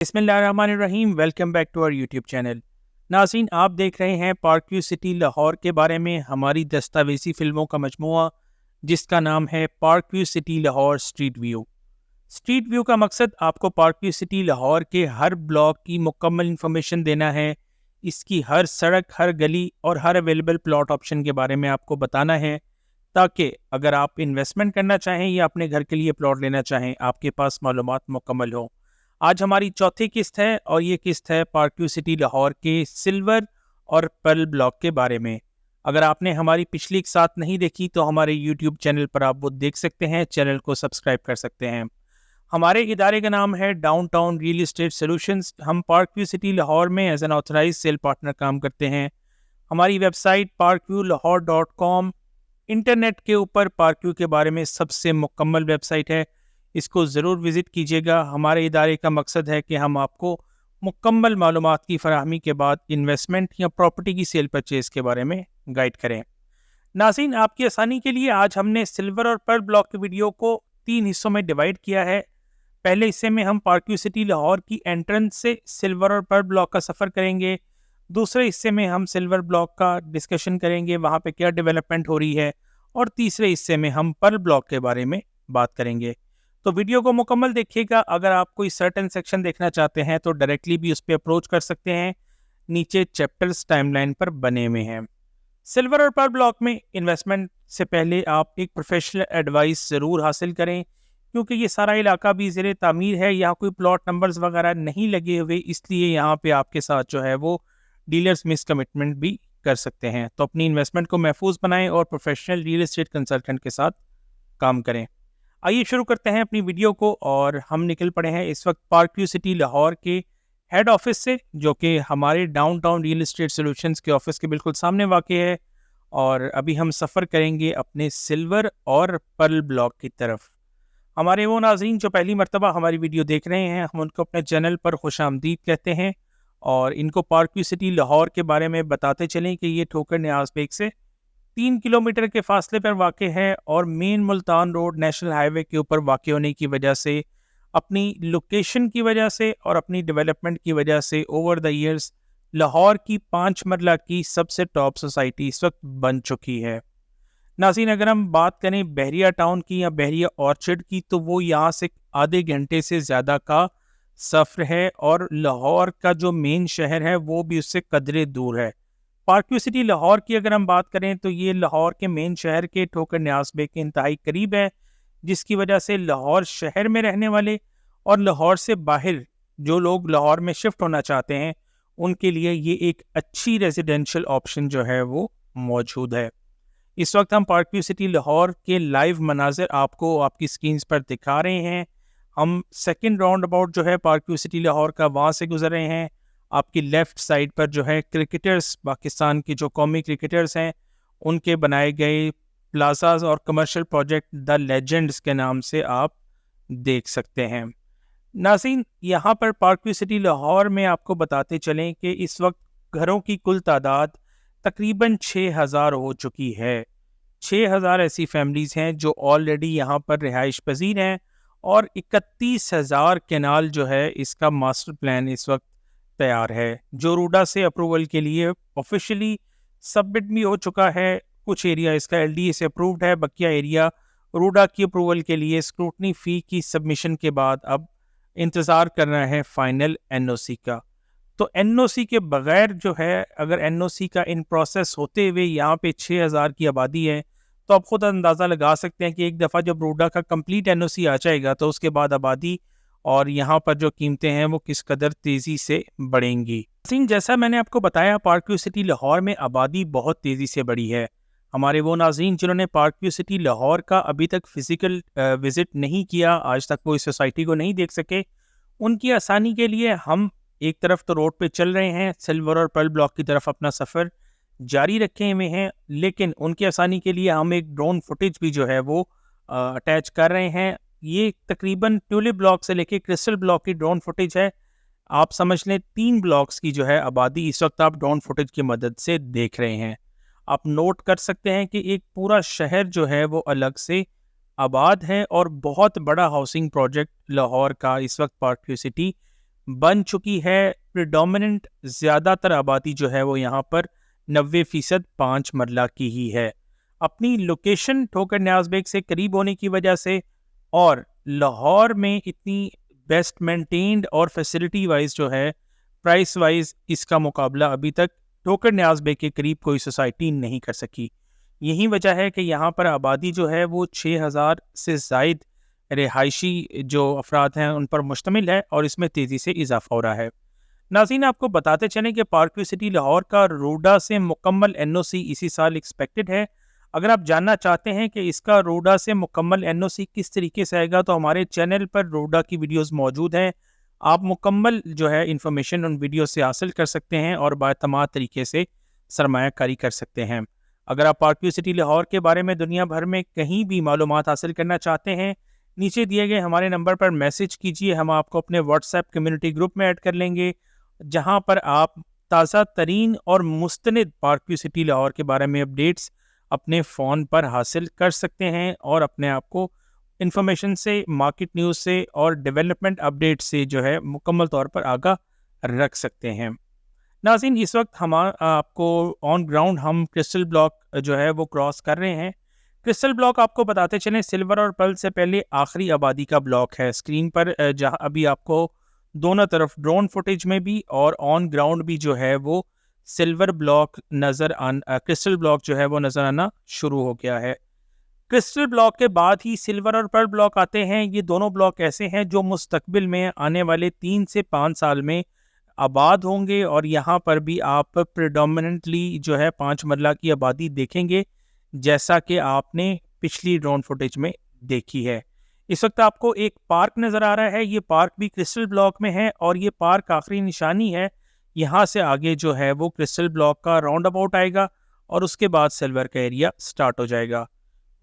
बिस्मिल्लाहिर्रहमानिर्रहीम। Welcome back to our YouTube channel. नाज़रीन, आप देख रहे हैं पार्क व्यू सिटी लाहौर के बारे में हमारी दस्तावेजी फ़िल्मों का मजमूआ, जिसका नाम है park view city Lahore street view. Street view का मकसद आपको पार्क व्यू सिटी लाहौर के हर ब्लॉक की मुकम्मल इंफॉर्मेशन देना है। इसकी हर सड़क, हर गली और हर अवेलेबल प्लॉट ऑप्शन के बारे में आपको बताना है, ताकि अगर आप इन्वेस्टमेंट करना चाहें या अपने घर के लिए प्लॉट लेना चाहें, आपके पास मालूमात मुकम्मल हो। आज हमारी चौथी किस्त है और ये किस्त है पार्क व्यू सिटी लाहौर के सिल्वर और पर्ल ब्लॉक के बारे में। अगर आपने हमारी पिछली एक साथ नहीं देखी तो हमारे यूट्यूब चैनल पर आप वो देख सकते हैं, चैनल को सब्सक्राइब कर सकते हैं। हमारे इदारे का नाम है डाउनटाउन रियल एस्टेट सॉल्यूशंस। हम पार्क व्यू सिटी लाहौर में as an authorised sale partner काम करते हैं। हमारी वेबसाइट parkviewlahore.com इंटरनेट के ऊपर पार्क व्यू के बारे में सबसे मुकम्मल वेबसाइट है। इसको ज़रूर विज़िट कीजिएगा। हमारे इदारे का मकसद है कि हम आपको मुकम्मल मालूमात की फराहमी के बाद इन्वेस्टमेंट या प्रॉपर्टी की सेल परचेज़ के बारे में गाइड करें। नाज़रीन, आपकी आसानी के लिए आज हमने सिल्वर और पर्ल ब्लॉक के वीडियो को 3 हिस्सों में डिवाइड किया है। पहले हिस्से में हम पार्क व्यू सिटी लाहौर की एंट्रेंस से सिल्वर और पर्ल ब्लॉक का सफ़र करेंगे। दूसरे हिस्से में हम सिल्वर ब्लॉक का डिस्कशन करेंगे, वहाँ पे क्या डेवलपमेंट हो रही है। और तीसरे हिस्से में हम पर्ल ब्लॉक के बारे में बात करेंगे। तो वीडियो को मुकम्मल देखिएगा। अगर आप कोई सर्टेन सेक्शन देखना चाहते हैं तो डायरेक्टली भी उस पर अप्रोच कर सकते हैं। नीचे चैप्टर्स टाइमलाइन पर बने हुए हैं। सिल्वर और पर्ल ब्लॉक में इन्वेस्टमेंट से पहले आप एक प्रोफेशनल एडवाइस ज़रूर हासिल करें, क्योंकि ये सारा इलाका भी ज़ेरे तामीर है। यहाँ कोई प्लॉट नंबर्स वगैरह नहीं लगे हुए, इसलिए यहाँ पे आपके साथ जो है वो डीलर्स मिस कमिटमेंट भी कर सकते हैं। तो अपनी इन्वेस्टमेंट को महफूज बनाएं और प्रोफेशनल रियल एस्टेट कंसल्टेंट के साथ काम करें। आइए शुरू करते हैं अपनी वीडियो को। और हम निकल पड़े हैं इस वक्त पार्क व्यू सिटी लाहौर के हेड ऑफिस से, जो कि हमारे डाउनटाउन रियल एस्टेट सॉल्यूशंस के ऑफिस के बिल्कुल सामने वाक़ है। और अभी हम सफ़र करेंगे अपने सिल्वर और पर्ल ब्लॉक की तरफ। हमारे वो नाज़रीन जो पहली मरतबा हमारी वीडियो देख रहे हैं, हम उनको अपने चैनल पर खुशामदीद कहते हैं और इनको पार्क व्यू सिटी लाहौर के बारे में बताते चलें कि ये ठोकर न्याज बेग से 3 किलोमीटर के फासले पर वाक़ है और main Multan road national highway के ऊपर वाक़ होने की वजह से, अपनी लोकेशन की वजह से और अपनी डेवलपमेंट की वजह से ओवर द ईयर्स लाहौर की 5 मरला की सबसे टॉप सोसाइटी इस वक्त बन चुकी है। नाज़रीन, अगर हम बात करें बहरिया टाउन की या बहरिया ऑर्चर्ड की, तो वो यहाँ से आधे घंटे से ज़्यादा का सफ़र है और लाहौर का जो मेन शहर है वो भी उससे कदरे दूर है। पार्क व्यू सिटी लाहौर की अगर हम बात करें तो ये लाहौर के मेन शहर के ठोकर न्याज बेग के इंतहाई करीब है, जिसकी वजह से लाहौर शहर में रहने वाले और लाहौर से बाहर जो लोग लाहौर में शिफ्ट होना चाहते हैं, उनके लिए ये एक अच्छी रेजिडेंशियल ऑप्शन जो है वो मौजूद है। इस वक्त हम पार्क व्यू सिटी लाहौर के लाइव मनाजिर आपको आपकी स्क्रीन्स पर दिखा रहे हैं। हम सेकेंड राउंड अबाउट जो है पार्क व्यू सिटी लाहौर का, वहाँ से गुजर रहे हैं। आपकी लेफ़्ट साइड पर जो है क्रिकेटर्स, पाकिस्तान की जो कौमी क्रिकेटर्स हैं, उनके बनाए गए प्लाजाज और कमर्शियल प्रोजेक्ट द लेजेंड्स के नाम से आप देख सकते हैं। नाज़रीन, यहाँ पर पार्क व्यू सिटी लाहौर में आपको बताते चलें कि इस वक्त घरों की कुल तादाद तकरीबन 6000 हो चुकी है। 6000 ऐसी फैमिलीज़ हैं जो ऑलरेडी यहाँ पर रिहाइश पजीर हैं और 31,000 केनाल जो है इसका मास्टर प्लान इस वक्त तैयार है, जो रूडा से अप्रूवल के लिए ऑफिशियली सबमिट भी हो चुका है। कुछ एरिया इसका एलडीए से अप्रूव्ड है, बकिया एरिया रूडा की अप्रूवल के लिए स्क्रूटनी फ़ी की सबमिशन के बाद अब इंतज़ार करना है फाइनल एनओसी का। तो एनओसी के बगैर जो है, अगर एनओसी का इन प्रोसेस होते हुए यहाँ पे 6000 की आबादी है, तो आप खुद अंदाज़ा लगा सकते हैं कि एक दफ़ा जब रूडा का कंप्लीट एनओसी आ जाएगा तो उसके बाद आबादी और यहाँ पर जो कीमतें हैं वो किस कदर तेज़ी से बढ़ेंगी। सिंह, जैसा मैंने आपको बताया, पार्क व्यू सिटी लाहौर में आबादी बहुत तेज़ी से बढ़ी है। हमारे वो नाज़रीन जिन्होंने पार्क व्यू सिटी लाहौर का अभी तक फ़िज़िकल विज़िट नहीं किया, आज तक वो इस सोसाइटी को नहीं देख सके, उनकी आसानी के लिए हम एक तरफ तो रोड पे चल रहे हैं, सिल्वर और पर्ल ब्लॉक की तरफ अपना सफ़र जारी रखे हुए हैं, लेकिन उनकी आसानी के लिए हम एक ड्रोन फुटेज भी जो है वो अटैच कर रहे हैं। ये तकरीबन ट्यूलिप ब्लॉक से लेके क्रिस्टल ब्लॉक की ड्रोन फुटेज है। आप समझ लें 3 ब्लॉक्स की जो है आबादी इस वक्त आप ड्रोन फुटेज की मदद से देख रहे हैं। आप नोट कर सकते हैं कि एक पूरा शहर जो है वो अलग से आबाद है और बहुत बड़ा हाउसिंग प्रोजेक्ट लाहौर का इस वक्त पार्क व्यू सिटी बन चुकी है। प्रिडोमिनेंट ज़्यादातर आबादी जो है वो यहाँ पर 90% 5 मरला की ही है। अपनी लोकेशन ठोकर न्याज बेग से करीब होने की वजह से और लाहौर में इतनी बेस्ट मेंटेन्ड और फैसिलिटी वाइज जो है प्राइस वाइज इसका मुकाबला अभी तक ठोकर न्याज बेग के करीब कोई सोसाइटी नहीं कर सकी। यही वजह है कि यहाँ पर आबादी जो है वो 6000 से ज़ायद रिहायशी जो अफराद हैं उन पर मुश्तमिल है और इसमें तेज़ी से इजाफा हो रहा है। नाज़रीन, आपको बताते चलें कि पार्कव्यू सिटी लाहौर का रोडा से मुकम्मल एनओसी इसी साल एक्सपेक्टेड है। अगर आप जानना चाहते हैं कि इसका रोडा से मुकम्मल एनओसी किस तरीके से आएगा तो हमारे चैनल पर रोडा की वीडियोस मौजूद हैं। आप मुकम्मल जो है इंफॉर्मेशन उन वीडियो से हासिल कर सकते हैं और बातमाद तरीके से सरमायाकारी कर सकते हैं। अगर आप पार्कव्यू सिटी लाहौर के बारे में दुनिया भर में कहीं भी मालूमात हासिल करना चाहते हैं, नीचे दिए गए हमारे नंबर पर मैसेज कीजिए। हम आपको अपने व्हाट्सएप कम्युनिटी ग्रुप में ऐड कर लेंगे, जहां पर आप ताज़ा तरीन और मुस्तनिद पार्कव्यू सिटी लाहौर के बारे में अपडेट्स अपने फ़ोन पर हासिल कर सकते हैं और अपने आप को इन्फॉर्मेशन से, मार्केट न्यूज़ से और डेवलपमेंट अपडेट से जो है मुकम्मल तौर पर आगाह रख सकते हैं। नाज़रीन, इस वक्त आपको ऑन ग्राउंड हम क्रिस्टल ब्लॉक जो है वो क्रॉस कर रहे हैं। क्रिस्टल ब्लॉक आपको बताते चलें सिल्वर और पर्ल से पहले आखिरी आबादी का ब्लॉक है। स्क्रीन पर जहाँ अभी आपको दोनों तरफ ड्रोन फुटेज में भी और ऑन ग्राउंड भी जो है वो सिल्वर ब्लॉक क्रिस्टल ब्लॉक जो है वो नज़र आना शुरू हो गया है। क्रिस्टल ब्लॉक के बाद ही सिल्वर और पर्ल ब्लॉक आते हैं। ये दोनों ब्लॉक ऐसे हैं जो मुस्तकबिल में आने वाले 3 से 5 साल में आबाद होंगे और यहाँ पर भी आप प्रेडोमिनेंटली जो है 5 मरला की आबादी देखेंगे, जैसा कि आपने पिछली ड्रोन फुटेज में देखी है। इस वक्त आपको एक पार्क नज़र आ रहा है। ये पार्क भी क्रिस्टल ब्लॉक में है और ये पार्क आखिरी निशानी है। यहाँ से आगे जो है वो क्रिस्टल ब्लॉक का राउंड अबाउट आएगा और उसके बाद सिल्वर का एरिया स्टार्ट हो जाएगा।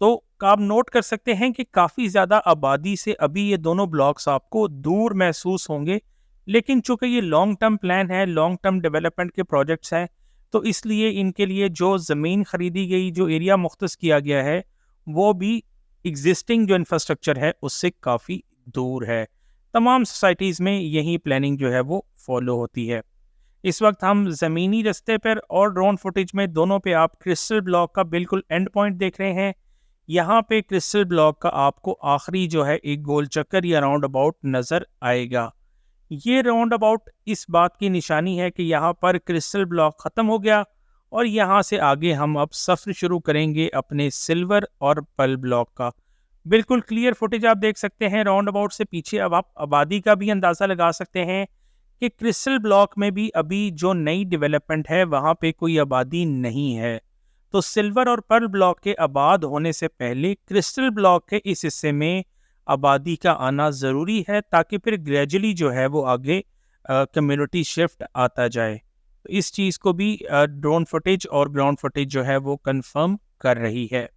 तो आप नोट कर सकते हैं कि काफ़ी ज़्यादा आबादी से अभी ये दोनों ब्लॉक्स आपको दूर महसूस होंगे, लेकिन चूंकि ये लॉन्ग टर्म प्लान है, लॉन्ग टर्म डेवलपमेंट के प्रोजेक्ट्स हैं, तो इसलिए इनके लिए जो ज़मीन खरीदी गई, जो एरिया मुख्तस किया गया है, वो भी एग्जिस्टिंग जो इंफ्रास्ट्रक्चर है उससे काफ़ी दूर है। तमाम सोसाइटीज़ में यही प्लानिंग जो है वो फॉलो होती है। इस वक्त हम ज़मीनी रास्ते पर और ड्रोन फुटेज में दोनों पे आप क्रिस्टल ब्लॉक का बिल्कुल एंड पॉइंट देख रहे हैं। यहाँ पे क्रिस्टल ब्लॉक का आपको आखिरी जो है एक गोल चक्कर या राउंड अबाउट नज़र आएगा। ये राउंड अबाउट इस बात की निशानी है कि यहाँ पर क्रिस्टल ब्लॉक ख़त्म हो गया और यहाँ से आगे हम अब सफ़र शुरू करेंगे अपने सिल्वर और पर्ल ब्लॉक का। बिल्कुल क्लियर फुटेज आप देख सकते हैं राउंड अबाउट से पीछे। अब आप आबादी का भी अंदाज़ा लगा सकते हैं कि क्रिस्टल ब्लॉक में भी अभी जो नई डेवलपमेंट है वहाँ पे कोई आबादी नहीं है। तो सिल्वर और पर्ल ब्लॉक के आबाद होने से पहले क्रिस्टल ब्लॉक के इस हिस्से में आबादी का आना ज़रूरी है, ताकि फिर ग्रेजुअली जो है वो आगे कम्युनिटी शिफ्ट आता जाए। तो इस चीज़ को भी ड्रोन फुटेज और ग्राउंड फुटेज जो है वो कंफर्म कर रही है।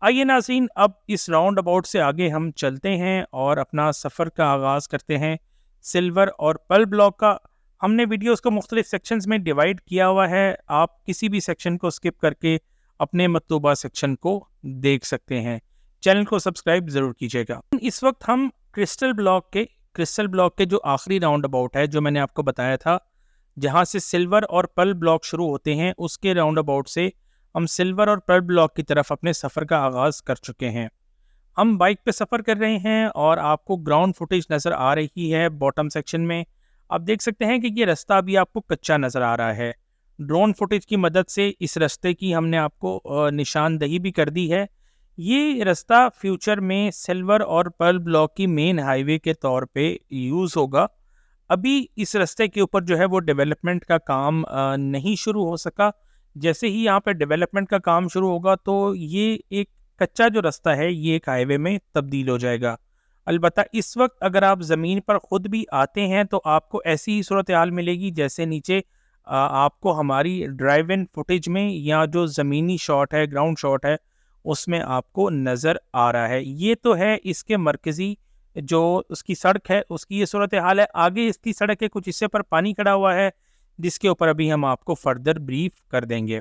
आइए नाज़रीन, अब इस राउंड अबाउट से आगे हम चलते हैं और अपना सफ़र का आगाज़ करते हैं सिल्वर और पर्ल ब्लॉक का। हमने वीडियोस को मुख्तलिफ सेक्शंस में डिवाइड किया हुआ है। आप किसी भी सेक्शन को स्किप करके अपने मतलूबा सेक्शन को देख सकते हैं। चैनल को सब्सक्राइब ज़रूर कीजिएगा। इस वक्त हम क्रिस्टल ब्लॉक के जो आखिरी राउंड अबाउट है, जो मैंने आपको बताया था, जहां से सिल्वर और पर्ल ब्लॉक शुरू होते हैं, उसके राउंड अबाउट से हम सिल्वर और पर्ल ब्लॉक की तरफ अपने सफ़र का आगाज़ कर चुके हैं। हम बाइक पे सफ़र कर रहे हैं और आपको ग्राउंड फुटेज नज़र आ रही है। बॉटम सेक्शन में आप देख सकते हैं कि ये रास्ता अभी आपको कच्चा नज़र आ रहा है। ड्रोन फुटेज की मदद से इस रास्ते की हमने आपको निशानदही भी कर दी है। ये रास्ता फ्यूचर में सिल्वर और पर्ल ब्लॉक की मेन हाईवे के तौर पे यूज़ होगा। अभी इस रास्ते के ऊपर जो है वो डेवलपमेंट का काम नहीं शुरू हो सका। जैसे ही यहाँ पे डेवलपमेंट का काम शुरू होगा तो ये एक कच्चा जो रास्ता है ये एक हाईवे में तब्दील हो जाएगा। अलबत्ता इस वक्त अगर आप ज़मीन पर ख़ुद भी आते हैं तो आपको ऐसी ही सूरत हाल मिलेगी जैसे नीचे आपको हमारी ड्राइव इन फुटेज में या जो ज़मीनी शॉट है, ग्राउंड शॉट है, उसमें आपको नज़र आ रहा है। ये तो है इसके मरकज़ी जो उसकी सड़क है उसकी ये सूरत हाल है। आगे इसकी सड़क के कुछ हिस्से पर पानी खड़ा हुआ है, जिसके ऊपर अभी हम आपको फर्दर ब्रीफ कर देंगे।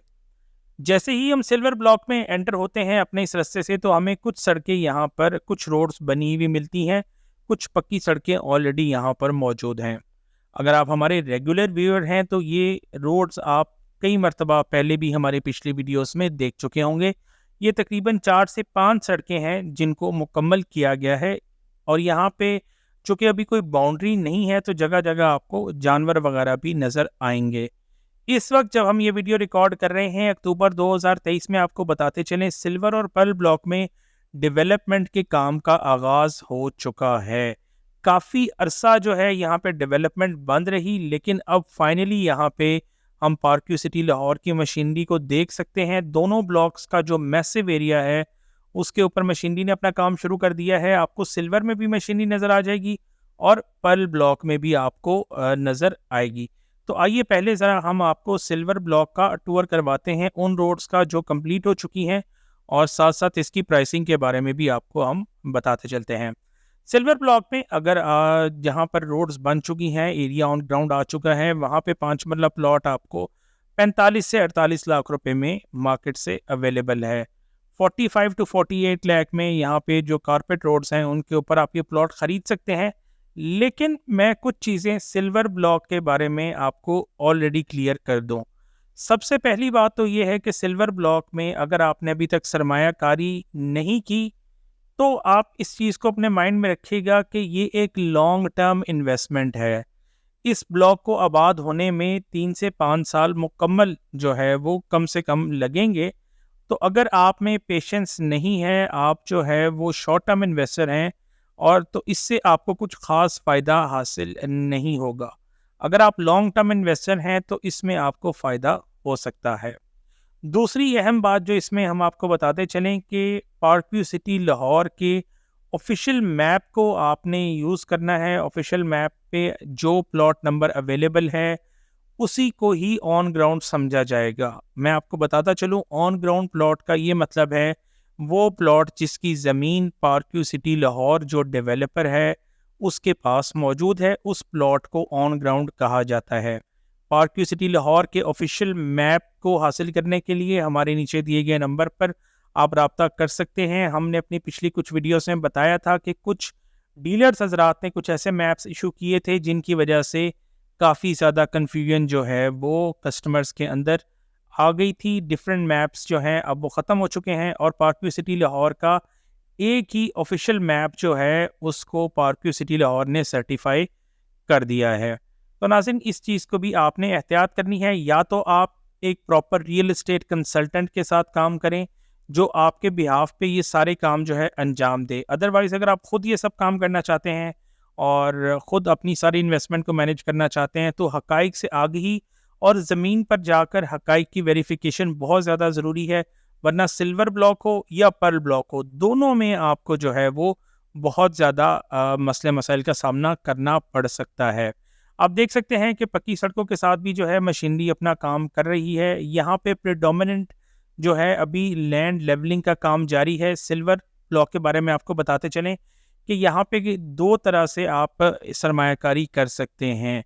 जैसे ही हम सिल्वर ब्लॉक में एंटर होते हैं अपने इस रास्ते से, तो हमें कुछ सड़कें यहाँ पर, कुछ रोड्स बनी हुई मिलती हैं, कुछ पक्की सड़कें ऑलरेडी यहाँ पर मौजूद हैं। अगर आप हमारे रेगुलर व्यूअर हैं तो ये रोड्स आप कई मरतबा पहले भी हमारे पिछले वीडियोस में देख चुके होंगे। ये तकरीबन 4 से 5 सड़कें हैं जिनको मुकम्मल किया गया है, और यहाँ पे चूँकि अभी कोई बाउंड्री नहीं है तो जगह जगह आपको जानवर वगैरह भी नज़र आएंगे। इस वक्त जब हम ये वीडियो रिकॉर्ड कर रहे हैं अक्टूबर 2023 में, आपको बताते चलें सिल्वर और पर्ल ब्लॉक में डेवलपमेंट के काम का आगाज़ हो चुका है। काफ़ी अरसा जो है यहाँ पे डेवलपमेंट बंद रही, लेकिन अब फाइनली यहाँ पे हम पार्कव्यू सिटी लाहौर की मशीनरी को देख सकते हैं। दोनों ब्लॉक्स का जो मैसिव एरिया है उसके ऊपर मशीनरी ने अपना काम शुरू कर दिया है। आपको सिल्वर में भी मशीनरी नज़र आ जाएगी और पर्ल ब्लॉक में भी आपको नज़र आएगी। तो आइए पहले ज़रा हम आपको सिल्वर ब्लॉक का टूर करवाते हैं, उन रोड्स का जो कंप्लीट हो चुकी हैं, और साथ साथ इसकी प्राइसिंग के बारे में भी आपको हम बताते चलते हैं। सिल्वर ब्लॉक में अगर जहाँ पर रोड्स बन चुकी हैं, एरिया ऑन ग्राउंड आ चुका है, वहाँ पे 5 मरला प्लॉट आपको 45 से 48 लाख रुपए में मार्केट से अवेलेबल है। 45 टू 48 लाख में यहाँ पे जो कारपेट रोड्स हैं उनके ऊपर आप ये प्लॉट ख़रीद सकते हैं। लेकिन मैं कुछ चीज़ें सिल्वर ब्लॉक के बारे में आपको ऑलरेडी क्लियर कर दूं। सबसे पहली बात तो ये है कि सिल्वर ब्लॉक में अगर आपने अभी तक सरमायाकारी नहीं की तो आप इस चीज़ को अपने माइंड में रखिएगा कि ये एक लॉन्ग टर्म इन्वेस्टमेंट है। इस ब्लॉक को आबाद होने में 3 से 5 साल मुकम्मल जो है वो कम से कम लगेंगे। तो अगर आप में पेशेंस नहीं है, आप जो है वो शॉर्ट टर्म इन्वेस्टर हैं, और तो इससे आपको कुछ ख़ास फ़ायदा हासिल नहीं होगा। अगर आप लॉन्ग टर्म इन्वेस्टर हैं तो इसमें आपको फ़ायदा हो सकता है। दूसरी अहम बात जो इसमें हम आपको बताते चलें कि पार्कव्यू सिटी लाहौर के ऑफिशियल मैप को आपने यूज़ करना है। ऑफिशियल मैप पे जो प्लॉट नंबर अवेलेबल है उसी को ही ऑन ग्राउंड समझा जाएगा। मैं आपको बताता चलूँ, ऑन ग्राउंड प्लॉट का ये मतलब है वो प्लॉट जिसकी ज़मीन पार्कव्यू सिटी लाहौर जो डेवलपर है उसके पास मौजूद है, उस प्लॉट को ऑन ग्राउंड कहा जाता है। पार्कव्यू सिटी लाहौर के ऑफिशियल मैप को हासिल करने के लिए हमारे नीचे दिए गए नंबर पर आप रब्ता कर सकते हैं। हमने अपनी पिछली कुछ वीडियोस में बताया था कि कुछ डीलर्स हजरात ने कुछ ऐसे मैप्स इशू किए थे जिनकी वजह से काफ़ी ज़्यादा कन्फ्यूजन जो है वो कस्टमर्स के अंदर आ गई थी। डिफरेंट मैप्स जो हैं अब वो ख़त्म हो चुके हैं और पार्कव्यू सिटी लाहौर का एक ही ऑफिशियल मैप जो है उसको पार्कव्यू सिटी लाहौर ने सर्टिफाई कर दिया है। तो नाज़रीन, इस चीज़ को भी आपने एहतियात करनी है। या तो आप एक प्रॉपर रियल एस्टेट कंसल्टेंट के साथ काम करें जो आपके बिहाफ पे ये सारे काम जो है अंजाम दे। अदरवाइज़ अगर आप ख़ुद ये सब काम करना चाहते हैं और ख़ुद अपनी सारी इन्वेस्टमेंट को मैनेज करना चाहते हैं तो हक़ाइक़ से आगही और ज़मीन पर जाकर हक़ाइक़ की वेरिफिकेशन बहुत ज़्यादा ज़रूरी है। वरना सिल्वर ब्लॉक हो या पर्ल ब्लॉक हो, दोनों में आपको जो है वो बहुत ज़्यादा मसले मसाइल का सामना करना पड़ सकता है। आप देख सकते हैं कि पक्की सड़कों के साथ भी जो है मशीनरी अपना काम कर रही है। यहाँ पे प्रेडोमिनेंट जो है अभी लैंड लेवलिंग का काम जारी है। सिल्वर ब्लॉक के बारे में आपको बताते चलें कि यहाँ पे 2 तरह से आप सरमायाकारी कर सकते हैं।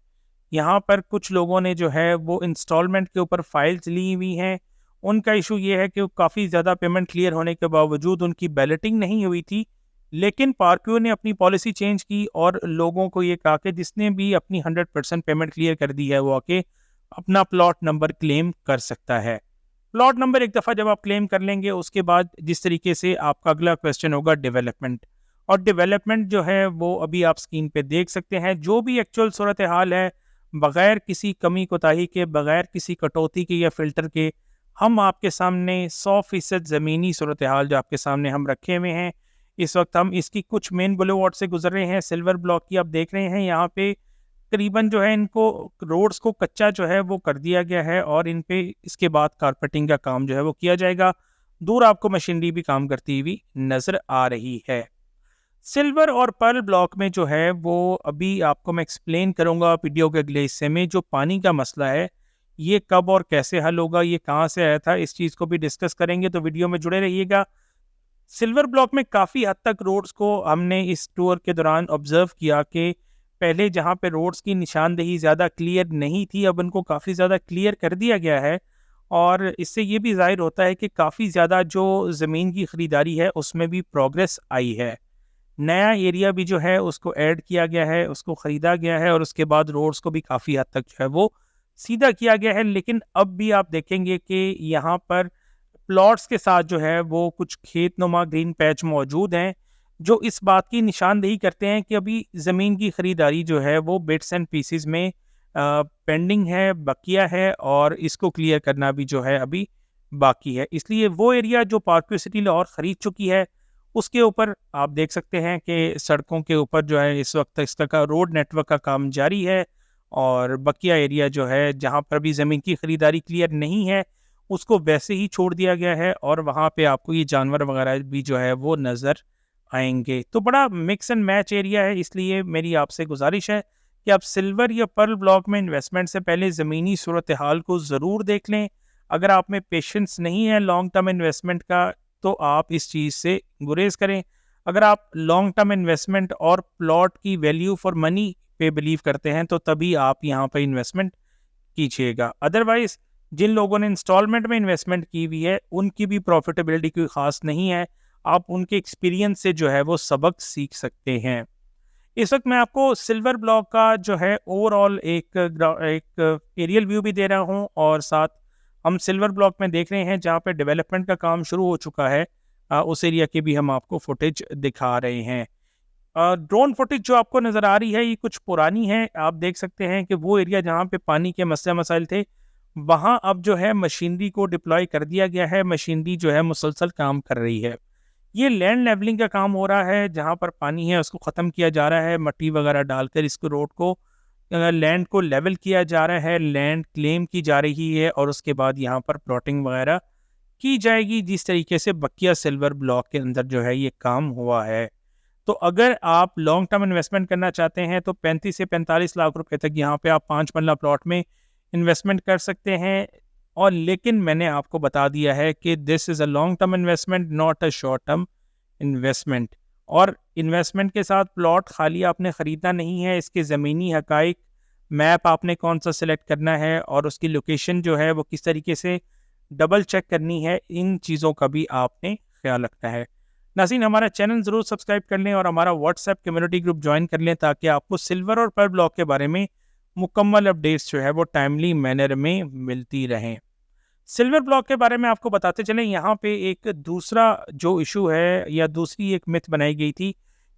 यहाँ पर कुछ लोगों ने जो है वो इंस्टॉलमेंट के ऊपर फाइल्स ली हुई हैं। उनका इशू ये है कि वो काफ़ी ज़्यादा पेमेंट क्लियर होने के बावजूद उनकी बैलेटिंग नहीं हुई थी। लेकिन पार्कव्यू ने अपनी पॉलिसी चेंज की और लोगों को ये कहा कि जिसने भी अपनी 100% पेमेंट क्लियर कर दी है वो आके अपना प्लॉट नंबर क्लेम कर सकता है। प्लॉट नंबर एक दफ़ा जब आप क्लेम कर लेंगे उसके बाद जिस तरीके से आपका अगला क्वेश्चन होगा डेवलपमेंट, और डेवलपमेंट जो है वो अभी आप स्क्रीन पे देख सकते हैं। जो भी एक्चुअल सूरत हाल है, बग़ैर किसी कमी कोताही के, बग़ैर किसी कटौती के या फ़िल्टर के, हम आपके सामने 100% ज़मीनी सूरत हाल जो आपके सामने हम रखे हुए हैं। इस वक्त हम इसकी कुछ मेन बुलेवार्ड से गुजर रहे हैं। सिल्वर ब्लॉक की आप देख रहे हैं, यहाँ पे करीबन जो है इनको रोड्स को कच्चा जो है वो कर दिया गया है और इन पे इसके बाद कारपेटिंग का काम जो है वो किया जाएगा। दूर आपको मशीनरी भी काम करती हुई नज़र आ रही है। सिल्वर और पर्ल ब्लॉक में जो है वो अभी आपको मैं एक्सप्लेन करूँगा वीडियो के अगले हिस्से में। जो पानी का मसला है ये कब और कैसे हल होगा, ये कहाँ से आया था, इस चीज़ को भी डिस्कस करेंगे, तो वीडियो में जुड़े रहिएगा। सिल्वर ब्लॉक में काफ़ी हद तक रोड्स को हमने इस टूर के दौरान ऑब्जर्व किया कि पहले जहाँ पे रोड्स की निशानदेही ज़्यादा क्लियर नहीं थी, अब उनको काफ़ी ज़्यादा क्लियर कर दिया गया है। और इससे ये भी ज़ाहिर होता है कि काफ़ी ज़्यादा जो ज़मीन की ख़रीदारी है उसमें भी प्रोग्रेस आई है। नया एरिया भी जो है उसको ऐड किया गया है, उसको ख़रीदा गया है और उसके बाद रोड्स को भी काफ़ी हद तक जो है वो सीधा किया गया है। लेकिन अब भी आप देखेंगे कि यहाँ पर प्लॉट्स के साथ जो है वो कुछ खेतनुमा ग्रीन पैच मौजूद हैं, जो इस बात की निशानदेही करते हैं कि अभी ज़मीन की ख़रीदारी जो है वो बिट्स एंड पीसेस में पेंडिंग है, बकिया है और इसको क्लियर करना भी जो है अभी बाकी है। इसलिए वो एरिया जो पार्कव्यू सिटी लाहौर ख़रीद चुकी है, उसके ऊपर आप देख सकते हैं कि सड़कों के ऊपर जो है इस वक्त इसका रोड नेटवर्क का काम जारी है और बकिया एरिया जो है जहाँ पर भी ज़मीन की ख़रीदारी क्लियर नहीं है, उसको वैसे ही छोड़ दिया गया है और वहाँ पे आपको ये जानवर वगैरह भी जो है वो नज़र आएंगे। तो बड़ा मिक्स एंड मैच एरिया है, इसलिए मेरी आपसे गुजारिश है कि आप सिल्वर या पर्ल ब्लॉक में इन्वेस्टमेंट से पहले ज़मीनी सूरत हाल को ज़रूर देख लें। अगर आप में पेशेंस नहीं है लॉन्ग टर्म इन्वेस्टमेंट का, तो आप इस चीज़ से गुरेज करें। अगर आप लॉन्ग टर्म इन्वेस्टमेंट और प्लॉट की वैल्यू फॉर मनी पे बिलीव करते हैं, तो तभी आप यहाँ पर इन्वेस्टमेंट कीजिएगा। अदरवाइज़ जिन लोगों ने इंस्टॉलमेंट में इन्वेस्टमेंट की हुई है, उनकी भी प्रॉफिटेबिलिटी कोई ख़ास नहीं है। आप उनके एक्सपीरियंस से जो है वो सबक सीख सकते हैं। इस वक्त मैं आपको सिल्वर ब्लॉक का जो है ओवरऑल एक एरियल व्यू भी दे रहा हूं और साथ हम सिल्वर ब्लॉक में देख रहे हैं जहां पे डेवलपमेंट का काम शुरू हो चुका है, उस एरिया की भी हम आपको फुटेज दिखा रहे हैं। ड्रोन फुटेज जो आपको नज़र आ रही है ये कुछ पुरानी है। आप देख सकते हैं कि वो एरिया जहाँ पे पानी के मसले मसाइल थे, वहाँ अब जो है मशीनरी को डिप्लॉय कर दिया गया है। मशीनरी जो है मुसलसल काम कर रही है। ये लैंड लेवलिंग का काम हो रहा है, जहाँ पर पानी है उसको ख़त्म किया जा रहा है, मट्टी वगैरह डालकर इसको रोड को लैंड को लेवल किया जा रहा है, लैंड क्लेम की जा रही है और उसके बाद यहाँ पर प्लॉटिंग वगैरह की जाएगी, जिस तरीके से बकिया सिल्वर ब्लॉक के अंदर जो है ये काम हुआ है। तो अगर आप लॉन्ग टर्म इन्वेस्टमेंट करना चाहते हैं तो 35 से 45 लाख रुपए तक यहाँ पे आप 5 मरला प्लॉट में इन्वेस्टमेंट कर सकते हैं। और लेकिन मैंने आपको बता दिया है कि this is a long term investment, not a short term investment. और इन्वेस्टमेंट के साथ प्लॉट खाली आपने ख़रीदना नहीं है, इसके ज़मीनी हकाइक, मैप आपने कौन सा सिलेक्ट करना है और उसकी लोकेशन जो है वो किस तरीके से डबल चेक करनी है, इन चीज़ों का भी आपने ख्याल रखना है। नाज़रीन, हमारा चैनल ज़रूर सब्सक्राइब कर लें और हमारा व्हाट्सएप कम्युनिटी ग्रुप ज्वाइन कर लें, ताकि आपको सिल्वर और पर्ल ब्लॉक के बारे में मुकम्मल अपडेट्स जो है वो टाइमली मैनर में मिलती रहें। सिल्वर ब्लॉक के बारे में आपको बताते चलें, यहाँ पे एक दूसरा जो इशू है या दूसरी एक मिथ बनाई गई थी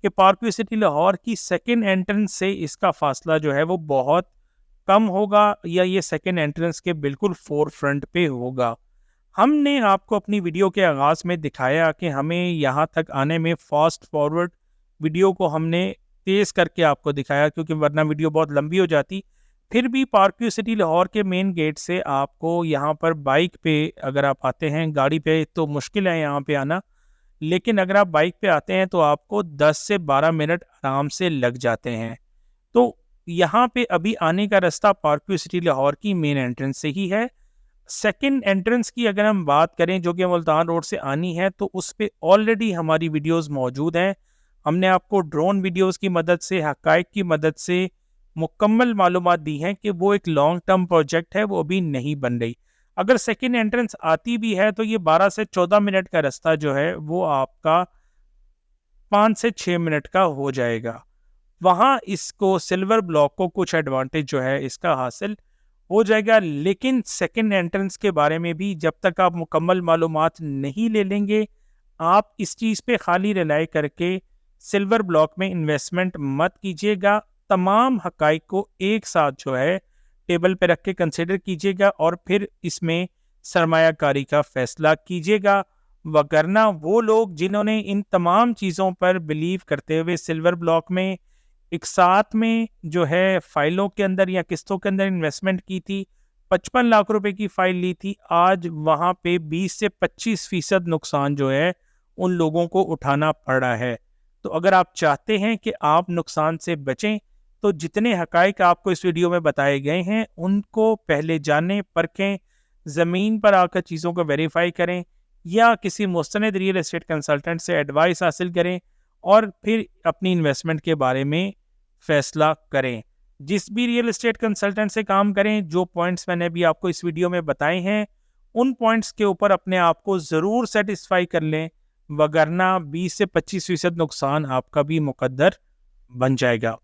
कि पार्कव्यू सिटी लाहौर की सेकेंड एंट्रेंस से इसका फासला जो है वो बहुत कम होगा या ये सेकेंड एंट्रेंस के बिल्कुल फोर फ्रंट पे होगा। हमने आपको अपनी वीडियो के आगाज़ में दिखाया कि हमें यहाँ तक आने में फास्ट फॉरवर्ड वीडियो को हमने तेज़ करके आपको दिखाया, क्योंकि वरना वीडियो बहुत लंबी हो जाती। फिर भी पार्कव्यू सिटी लाहौर के मेन गेट से आपको यहाँ पर बाइक पे अगर आप आते हैं, गाड़ी पे तो मुश्किल है यहाँ पे आना, लेकिन अगर आप बाइक पे आते हैं तो आपको 10 से 12 मिनट आराम से लग जाते हैं। तो यहाँ पे अभी आने का रास्ता पार्कव्यू सिटी लाहौर की मेन एंट्रेंस से ही है। सेकंड एंट्रेंस की अगर हम बात करें जो कि मुल्तान रोड से आनी है, तो उस पे ऑलरेडी हमारी वीडियोस मौजूद हैं। हमने आपको ड्रोन वीडियोस की मदद से, हकाइक की मदद से मुकम्मल मालूमात दी हैं कि वो एक लॉन्ग टर्म प्रोजेक्ट है, वो अभी नहीं बन रही। अगर सेकंड एंट्रेंस आती भी है तो ये 12 से 14 मिनट का रास्ता जो है वो आपका 5 से 6 मिनट का हो जाएगा। वहाँ इसको सिल्वर ब्लॉक को कुछ एडवांटेज जो है इसका हासिल हो जाएगा। लेकिन सेकंड एंट्रेंस के बारे में भी जब तक आप मुकम्मल मालूमात नहीं ले लेंगे, आप इस चीज़ पे खाली रिलाई करके सिल्वर ब्लॉक में इन्वेस्टमेंट मत कीजिएगा। तमाम हकाइक को एक साथ जो है टेबल पे रख के कंसिडर कीजिएगा और फिर इसमें सरमायाकारी का फैसला कीजिएगा। वगरना वो लोग जिन्होंने इन तमाम चीज़ों पर बिलीव करते हुए सिल्वर ब्लॉक में एक साथ में जो है फाइलों के अंदर या किस्तों के अंदर इन्वेस्टमेंट की थी, 55 लाख रुपए की फाइल ली थी, आज वहाँ पे 20 से 25% नुकसान जो है उन लोगों को उठाना पड़ रहा है। तो अगर आप चाहते हैं कि आप नुकसान से बचें, तो जितने हकाइक आपको इस वीडियो में बताए गए हैं उनको पहले जानें, परखें, ज़मीन पर आकर चीज़ों को वेरीफाई करें या किसी मुस्तनद रियल एस्टेट कंसल्टेंट से एडवाइस हासिल करें और फिर अपनी इन्वेस्टमेंट के बारे में फ़ैसला करें। जिस भी रियल एस्टेट कंसल्टेंट से काम करें, जो पॉइंट्स मैंने अभी आपको इस वीडियो में बताए हैं, उन पॉइंट्स के ऊपर अपने आप को ज़रूर सेटिस्फाई कर लें। वगरना 20 से 25% नुकसान आपका भी मुकद्दर बन जाएगा।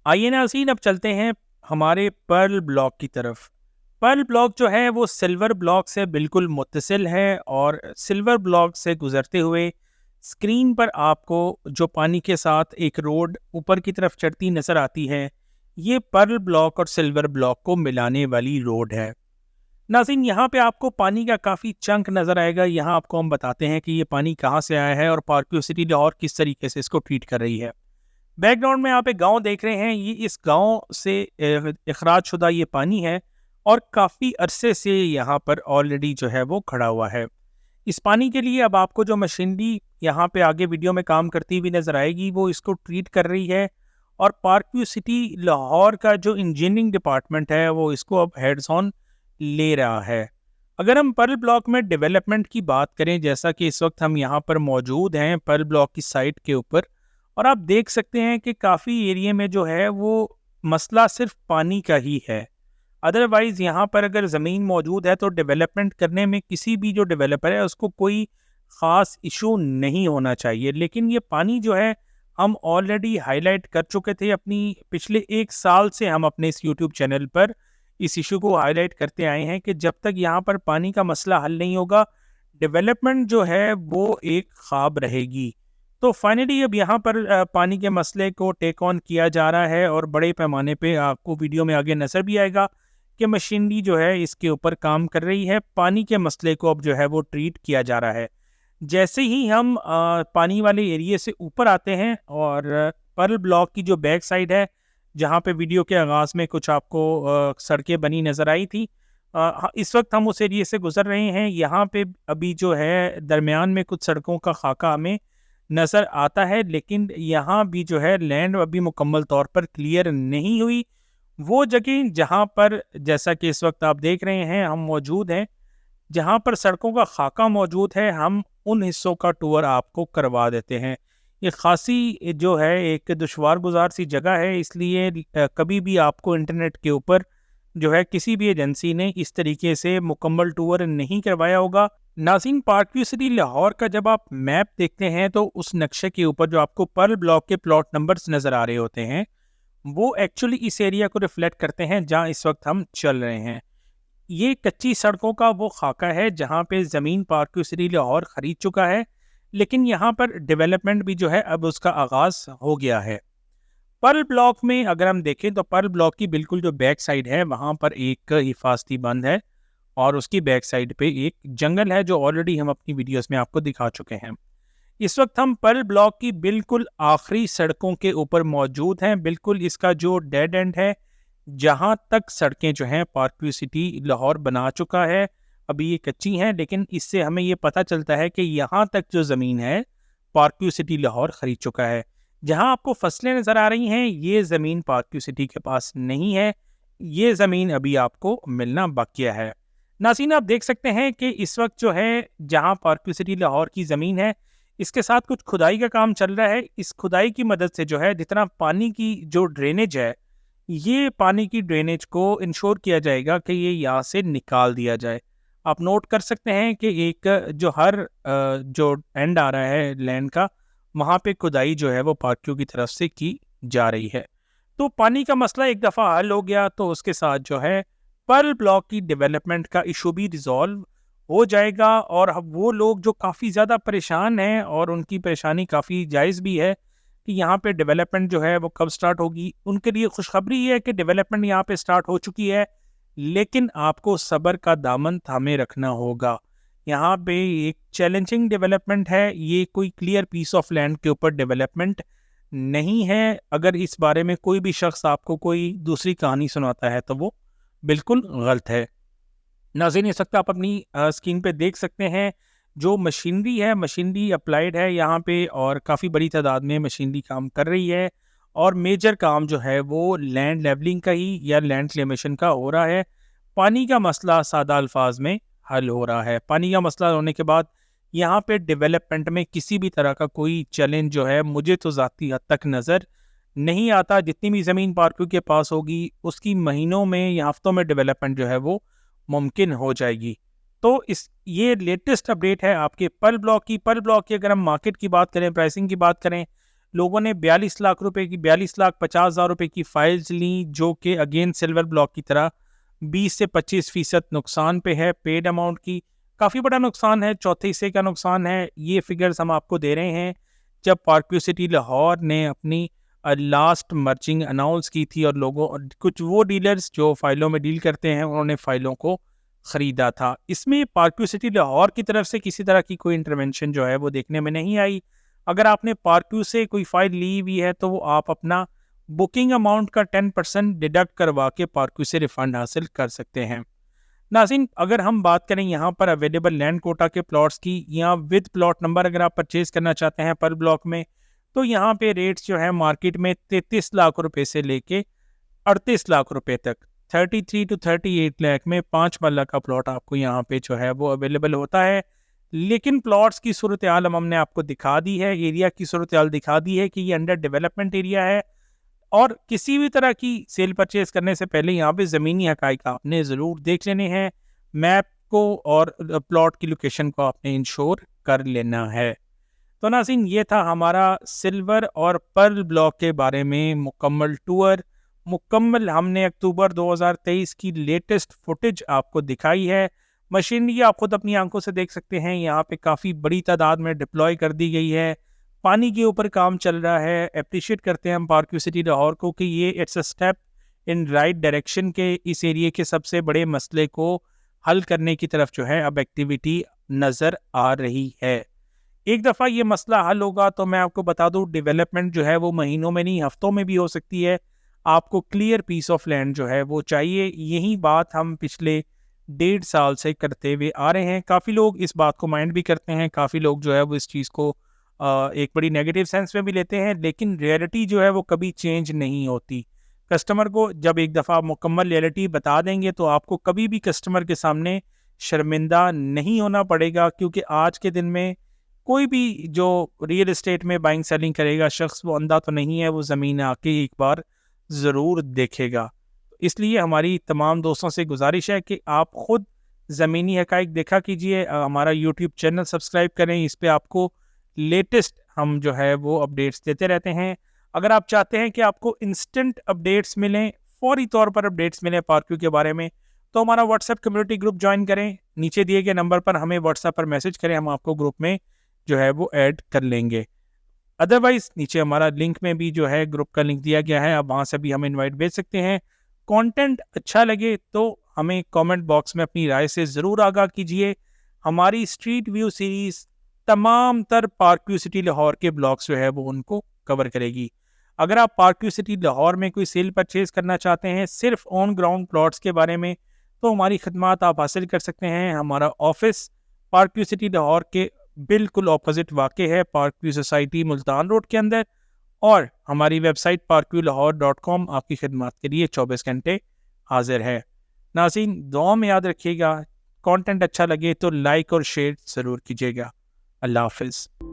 आइए नाज़रीन, अब चलते हैं हमारे पर्ल ब्लॉक की तरफ। पर्ल ब्लॉक जो है वो सिल्वर ब्लॉक से बिल्कुल मुत्तसिल है और सिल्वर ब्लॉक से गुजरते हुए स्क्रीन पर आपको जो पानी के साथ एक रोड ऊपर की तरफ चढ़ती नज़र आती है, ये पर्ल ब्लॉक और सिल्वर ब्लॉक को मिलाने वाली रोड है। नाज़रीन, यहाँ पे आपको पानी का काफ़ी चंक नज़र आएगा। यहाँ आपको हम बताते हैं कि ये पानी कहाँ से आया है और पार्क्यू सिटी लाहौर किस तरीके से इसको ट्रीट कर रही है। बैकग्राउंड में आप एक गांव देख रहे हैं, ये इस गांव से इखराज शुदा ये पानी है और काफ़ी अरसे से यहाँ पर ऑलरेडी जो है वो खड़ा हुआ है। इस पानी के लिए अब आपको जो मशीनरी यहाँ पे आगे वीडियो में काम करती हुई नज़र आएगी, वो इसको ट्रीट कर रही है और पार्क्यू सिटी लाहौर का जो इंजीनियरिंग डिपार्टमेंट है वो इसको अब हेड्स ऑन ले रहा है। अगर हम पर्ल ब्लॉक में डेवलपमेंट की बात करें, जैसा कि इस वक्त हम यहाँ पर मौजूद हैं पर्ल ब्लॉक की साइट के ऊपर, और आप देख सकते हैं कि काफ़ी एरिया में जो है वो मसला सिर्फ पानी का ही है। अदरवाइज़ यहाँ पर अगर ज़मीन मौजूद है तो डेवलपमेंट करने में किसी भी जो डेवलपर है उसको कोई ख़ास इशू नहीं होना चाहिए। लेकिन ये पानी जो है हम ऑलरेडी हाईलाइट कर चुके थे, अपनी पिछले 1 साल से हम अपने इस यूट्यूब चैनल पर इस इशू को हाईलाइट करते आए हैं कि जब तक यहाँ पर पानी का मसला हल नहीं होगा, डेवलपमेंट जो है वो एक ख्वाब रहेगी। तो फाइनली अब यहाँ पर पानी के मसले को टेक ऑन किया जा रहा है और बड़े पैमाने पे आपको वीडियो में आगे नज़र भी आएगा कि मशीनरी जो है इसके ऊपर काम कर रही है। पानी के मसले को अब जो है वो ट्रीट किया जा रहा है। जैसे ही हम पानी वाले एरिए से ऊपर आते हैं और पर्ल ब्लॉक की जो बैक साइड है, जहाँ पे वीडियो के आगाज़ में कुछ आपको सड़कें बनी नज़र आई थी, इस वक्त हम उस एरिए से गुज़र रहे हैं। यहाँ पे अभी जो है दरमियान में कुछ सड़कों का खाका हमें नज़र आता है, लेकिन यहाँ भी जो है लैंड अभी मुकम्मल तौर पर क्लियर नहीं हुई। वो जगह जहाँ पर, जैसा कि इस वक्त आप देख रहे हैं, हम मौजूद हैं, जहाँ पर सड़कों का खाका मौजूद है, हम उन हिस्सों का टूर आपको करवा देते हैं। ये खासी जो है एक दुश्वार गुजार सी जगह है, इसलिए कभी भी आपको इंटरनेट के ऊपर जो है किसी भी एजेंसी ने इस तरीके से मुकम्मल टूर नहीं करवाया होगा। नाज़रीन, पार्क्यू सिटी लाहौर का जब आप मैप देखते हैं तो उस नक्शे के ऊपर जो आपको पर्ल ब्लॉक के प्लॉट नंबर्स नज़र आ रहे होते हैं, वो एक्चुअली इस एरिया को रिफ्लेक्ट करते हैं जहां इस वक्त हम चल रहे हैं। ये कच्ची सड़कों का वो खाका है जहां पे ज़मीन पार्क्यू सिटी लाहौर ख़रीद चुका है, लेकिन यहाँ पर डेवलपमेंट भी जो है अब उसका आगाज़ हो गया है। पर्ल ब्लॉक में अगर हम देखें तो पर्ल ब्लॉक की बिल्कुल जो बैक साइड है वहाँ पर एक हिफाजती बंद है और उसकी बैक साइड पे एक जंगल है जो ऑलरेडी हम अपनी वीडियोस में आपको दिखा चुके हैं। इस वक्त हम पर्ल ब्लॉक की बिल्कुल आखिरी सड़कों के ऊपर मौजूद हैं। बिल्कुल इसका जो डेड एंड है, जहां तक सड़कें जो हैं पार्क्यू सिटी लाहौर बना चुका है, अभी ये कच्ची हैं, लेकिन इससे हमें ये पता चलता है कि यहाँ तक जो ज़मीन है पार्क्यू सिटी लाहौर ख़रीद चुका है। जहाँ आपको फसलें नज़र आ रही हैं, ये ज़मीन पार्क्यू सिटी के पास नहीं है, ये ज़मीन अभी आपको मिलना बाकी है। नाज़रीन, आप देख सकते हैं कि इस वक्त जो है जहाँ पार्क्यू सिटी लाहौर की ज़मीन है, इसके साथ कुछ खुदाई का काम चल रहा है। इस खुदाई की मदद से जो है जितना पानी की जो ड्रेनेज है, ये पानी की ड्रेनेज को इंश्योर किया जाएगा कि ये यहाँ से निकाल दिया जाए। आप नोट कर सकते हैं कि एक जो हर जो एंड आ रहा है लैंड का, वहाँ पे खुदाई जो है वो पार्क्यू की तरफ से की जा रही है। तो पानी का मसला एक दफ़ा हल हो गया तो उसके साथ जो है पर्ल ब्लॉक की डेवलपमेंट का इशू भी रिजॉल्व हो जाएगा और अब वो लोग जो काफ़ी ज़्यादा परेशान हैं, और उनकी परेशानी काफ़ी जायज़ भी है कि यहाँ पे डेवलपमेंट जो है वो कब स्टार्ट होगी, उनके लिए खुशखबरी ये है कि डेवलपमेंट यहाँ पे स्टार्ट हो चुकी है, लेकिन आपको सब्र का दामन थामे रखना होगा। यहाँ पे एक चैलेंजिंग डेवलपमेंट है, ये कोई क्लियर पीस ऑफ लैंड के ऊपर डेवलपमेंट नहीं है। अगर इस बारे में कोई भी शख्स आपको कोई दूसरी कहानी सुनाता है तो वो बिल्कुल गलत है। नाज़रीन, इस वक्त आप अपनी स्क्रीन पे देख सकते हैं जो मशीनरी है, मशीनरी अप्लाइड है यहाँ पे और काफ़ी बड़ी तादाद में मशीनरी काम कर रही है और मेजर काम जो है वो लैंड लेवलिंग का ही या लैंड क्लेमेशन का हो रहा है। पानी का मसला सादा अल्फाज में हल हो रहा है। पानी का मसला होने के बाद यहाँ पे डेवलपमेंट में किसी भी तरह का कोई चैलेंज जो है मुझे तो ज़ाती हद तक नज़र नहीं आता। जितनी भी ज़मीन पार्क्यू के पास होगी उसकी महीनों में या हफ्तों में डेवलपमेंट जो है वो मुमकिन हो जाएगी। तो ये लेटेस्ट अपडेट है आपके पर्ल ब्लॉक की। पर्ल ब्लॉक की अगर हम मार्केट की बात करें, प्राइसिंग की बात करें, लोगों ने 42 लाख रुपए की 42,50,000 रुपए की फाइल्स ली, जो कि अगेन सिल्वर ब्लॉक की तरह 20 से 25% नुकसान पे है। पेड अमाउंट की काफ़ी बड़ा नुकसान है, चौथे हिस्से का नुकसान है। ये फिगर्स हम आपको दे रहे हैं जब पार्कव्यू सिटी लाहौर ने अपनी लास्ट मर्जिंग अनाउंस की थी और लोगों कुछ वो डीलर्स जो फाइलों में डील करते हैं उन्होंने फाइलों को ख़रीदा था। इसमें पार्कव्यू सिटी लाहौर की तरफ से किसी तरह की कोई इंटरवेंशन जो है वो देखने में नहीं आई। अगर आपने पार्कव्यू से कोई फाइल ली हुई है तो वो आप अपना बुकिंग अमाउंट का 10% डिडक्ट करवा के पार्कव्यू से रिफंड हासिल कर सकते हैं। नाज़रीन, अगर हम बात करें यहाँ पर अवेलेबल लैंड कोटा के प्लॉट्स की या विद प्लॉट नंबर अगर आप परचेज करना चाहते हैं पर ब्लॉक में, तो यहाँ पे रेट्स जो है मार्केट में 33 लाख रुपए से लेके 38 लाख रुपए तक, 33 टू 38 लाख में 5 मरला का प्लॉट आपको यहाँ पे जो है वो अवेलेबल होता है। लेकिन प्लॉट्स की सूरत हाल हमने आपको दिखा दी है, एरिया की सूरत हाल दिखा दी है कि ये अंडर डेवलपमेंट एरिया है और किसी भी तरह की सेल परचेज करने से पहले यहाँ पे ज़मीनी हकाइक आपने ज़रूर देख लेने हैं। मैप को और प्लॉट की लोकेशन को आपने इंश्योर कर लेना है। तो नाज़रीन, ये था हमारा सिल्वर और पर्ल ब्लॉक के बारे में मुकम्मल टूर। मुकम्मल हमने अक्टूबर 2023 की लेटेस्ट फुटेज आपको दिखाई है। मशीनरी आप खुद अपनी आंखों से देख सकते हैं, यहाँ पे काफ़ी बड़ी तादाद में डिप्लॉय कर दी गई है। पानी के ऊपर काम चल रहा है। अप्रिशिएट करते हैं हम पार्कव्यू सिटी लाहौर को कि ये it's a step in right direction के इस एरिया के सबसे बड़े मसले को हल करने की तरफ जो है अब एक्टिविटी नज़र आ रही है। एक दफ़ा ये मसला हल होगा तो मैं आपको बता दूं, डेवलपमेंट जो है वो महीनों में नहीं हफ्तों में भी हो सकती है। आपको क्लियर पीस ऑफ लैंड जो है वो चाहिए। यही बात हम पिछले 1.5 साल से करते हुए आ रहे हैं। काफ़ी लोग इस बात को माइंड भी करते हैं, काफ़ी लोग जो है वो इस चीज़ को एक बड़ी नेगेटिव सेंस में भी लेते हैं, लेकिन रियलिटी जो है वो कभी चेंज नहीं होती। कस्टमर को जब एक दफ़ा मुकम्मल रियलिटी बता देंगे तो आपको कभी भी कस्टमर के सामने शर्मिंदा नहीं होना पड़ेगा, क्योंकि आज के दिन में कोई भी जो रियल एस्टेट में बाइंग सेलिंग करेगा शख्स वो अंधा तो नहीं है, वो ज़मीन आके एक बार ज़रूर देखेगा। इसलिए हमारी तमाम दोस्तों से गुजारिश है कि आप ख़ुद ज़मीनी हक़ाइक़ देखा कीजिए। हमारा यूट्यूब चैनल सब्सक्राइब करें, इस पे आपको लेटेस्ट हम जो है वो अपडेट्स देते रहते हैं। अगर आप चाहते हैं कि आपको इंस्टेंट अपडेट्स मिलें, फौरी तौर पर अपडेट्स मिलें पार्कव्यू के बारे में, तो हमारा व्हाट्सएप कम्युनिटी ग्रुप ज्वाइन करें। नीचे दिए गए नंबर पर हमें व्हाट्सएप पर मैसेज करें, हम आपको ग्रुप में जो है वो ऐड कर लेंगे। अदरवाइज नीचे हमारा लिंक में भी जो है ग्रुप का लिंक दिया गया है, आप वहाँ से भी हमें इनवाइट भेज सकते हैं। कंटेंट अच्छा लगे तो हमें कमेंट बॉक्स में अपनी राय से ज़रूर आगाह कीजिए। हमारी स्ट्रीट व्यू सीरीज़ तमाम तर पार्कव्यू सिटी लाहौर के ब्लॉग्स जो है वो उनको कवर करेगी। अगर आप पार्कव्यू सिटी लाहौर में कोई सेल परचेज करना चाहते हैं सिर्फ ऑन ग्राउंड प्लॉट्स के बारे में, तो हमारी खदमात आप हासिल कर सकते हैं। हमारा ऑफिस पार्कव्यू सिटी लाहौर के बिल्कुल ऑपोजिट वाक़ है, पार्कव्यू सोसाइटी मुल्तान रोड के अंदर, और हमारी वेबसाइट parkviewlahore.com आपकी खिदमत के लिए 24 घंटे हाजिर है। नाज़रीन, दुआ में याद रखिएगा, कंटेंट अच्छा लगे तो लाइक और शेयर ज़रूर कीजिएगा। अल्लाह हाफ़िज़।